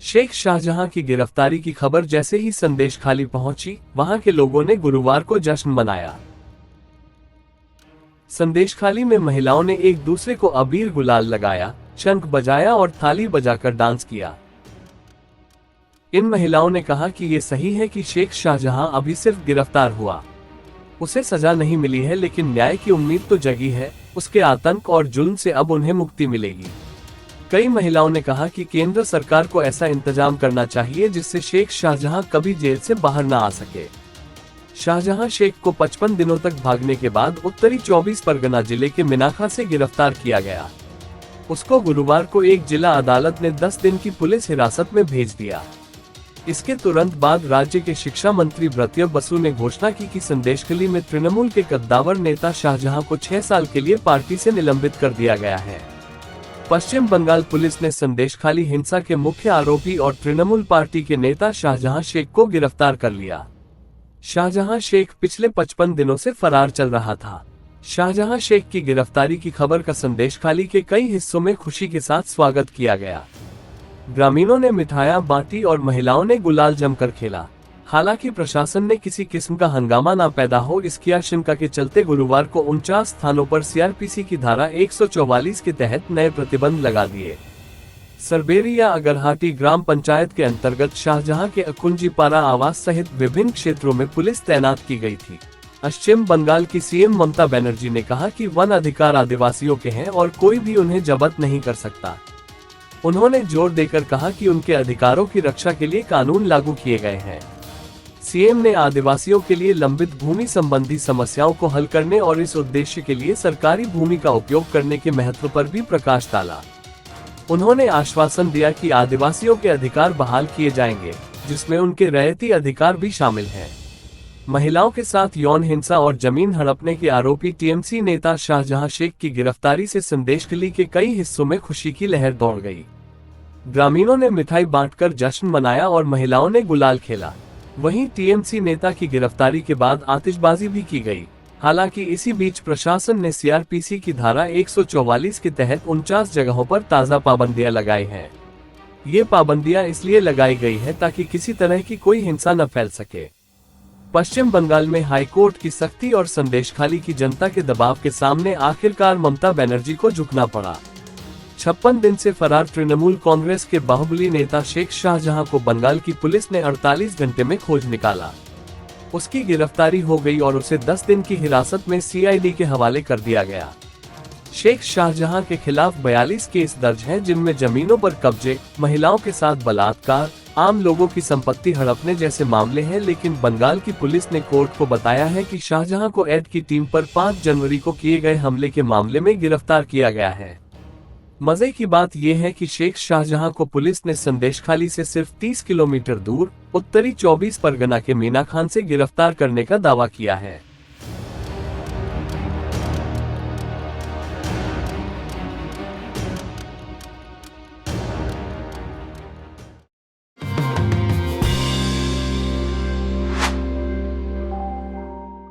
शेख शाहजहां की गिरफ्तारी की खबर जैसे ही संदेशखाली पहुंची, वहां के लोगों ने गुरुवार को जश्न मनाया। संदेशखाली में महिलाओं ने एक दूसरे को अबीर गुलाल लगाया, शंख बजाया और थाली बजाकर डांस किया। इन महिलाओं ने कहा कि ये सही है कि शेख शाहजहां अभी सिर्फ गिरफ्तार हुआ, उसे सजा नहीं मिली है, लेकिन न्याय की उम्मीद तो जगी है। उसके आतंक और जुल्म से अब उन्हें मुक्ति मिलेगी। कई महिलाओं ने कहा कि केंद्र सरकार को ऐसा इंतजाम करना चाहिए जिससे शेख शाहजहां कभी जेल से बाहर न आ सके। शाहजहां शेख को 55 दिनों तक भागने के बाद उत्तरी 24 परगना जिले के मिनाखा से गिरफ्तार किया गया। उसको गुरुवार को एक जिला अदालत ने 10 दिन की पुलिस हिरासत में भेज दिया। इसके तुरंत बाद राज्य के शिक्षा मंत्री ब्रत्य बसु ने घोषणा की कि संदेशखाली में तृणमूल के कद्दावर नेता शाहजहां को 6 साल के लिए पार्टी से निलंबित कर दिया गया है। पश्चिम बंगाल पुलिस ने संदेशखाली हिंसा के मुख्य आरोपी और तृणमूल पार्टी के नेता शाहजहां शेख को गिरफ्तार कर लिया। शाहजहां शेख पिछले 55 दिनों से फरार चल रहा था। शाहजहां शेख की गिरफ्तारी की खबर का संदेशखाली के कई हिस्सों में खुशी के साथ स्वागत किया गया। ग्रामीणों ने मिठाइयां बांटी और महिलाओं ने गुलाल जमकर खेला। हालांकि प्रशासन ने किसी किस्म का हंगामा न पैदा हो, इसकी आशंका के चलते गुरुवार को 49 स्थानों पर सीआरपीसी की धारा 144 के तहत नए प्रतिबंध लगा दिए। सरबेरिया अगरहाटी ग्राम पंचायत के अंतर्गत शाहजहां के अकुंजीपारा आवास सहित विभिन्न क्षेत्रों में पुलिस तैनात की गई थी। पश्चिम बंगाल की सीएम ममता बनर्जी ने कहा कि वन अधिकार आदिवासियों के हैं और कोई भी उन्हें जब्त नहीं कर सकता। उन्होंने जोर देकर कहा कि उनके अधिकारों की रक्षा के लिए कानून लागू किए गए हैं। सीएम ने आदिवासियों के लिए लंबित भूमि संबंधी समस्याओं को हल करने और इस उद्देश्य के लिए सरकारी भूमि का उपयोग करने के महत्व पर भी प्रकाश डाला। उन्होंने आश्वासन दिया कि आदिवासियों के अधिकार बहाल किए जाएंगे, जिसमें उनके रैयती अधिकार भी शामिल हैं। महिलाओं के साथ यौन हिंसा और जमीन हड़पने के आरोपी टीएमसी नेता शाहजहां शेख की गिरफ्तारी से संदेशखाली के कई हिस्सों में खुशी की लहर दौड़ गई। ग्रामीणों ने मिठाई बांटकर जश्न मनाया और महिलाओं ने गुलाल खेला। वहीं टीएमसी नेता की गिरफ्तारी के बाद आतिशबाजी भी की गई। हालांकि इसी बीच प्रशासन ने सीआरपीसी की धारा 144 के तहत 49 जगहों पर ताज़ा पाबंदियां लगाई हैं। ये पाबंदियां इसलिए लगाई गई है ताकि किसी तरह की कोई हिंसा न फैल सके। पश्चिम बंगाल में हाईकोर्ट की सख्ती और संदेशखाली की जनता के दबाव के सामने आखिरकार ममता बनर्जी को झुकना पड़ा। 56 दिन से फरार तृणमूल कांग्रेस के बाहुबली नेता शेख शाहजहां को बंगाल की पुलिस ने 48 घंटे में खोज निकाला। उसकी गिरफ्तारी हो गई और उसे 10 दिन की हिरासत में सीआईडी के हवाले कर दिया गया। शेख शाहजहां के खिलाफ 42 केस दर्ज हैं, जिनमें जमीनों पर कब्जे, महिलाओं के साथ बलात्कार, आम लोगों की संपत्ति हड़पने जैसे मामले हैं। लेकिन बंगाल की पुलिस ने कोर्ट को बताया है कि शाहजहां को एड की टीम पर 5 जनवरी को किए गए हमले के मामले में गिरफ्तार किया गया है। मजे की बात यह है कि शेख शाहजहां को पुलिस ने संदेशखाली से सिर्फ 30 किलोमीटर दूर उत्तरी 24 परगना के मीनाखान से गिरफ्तार करने का दावा किया है।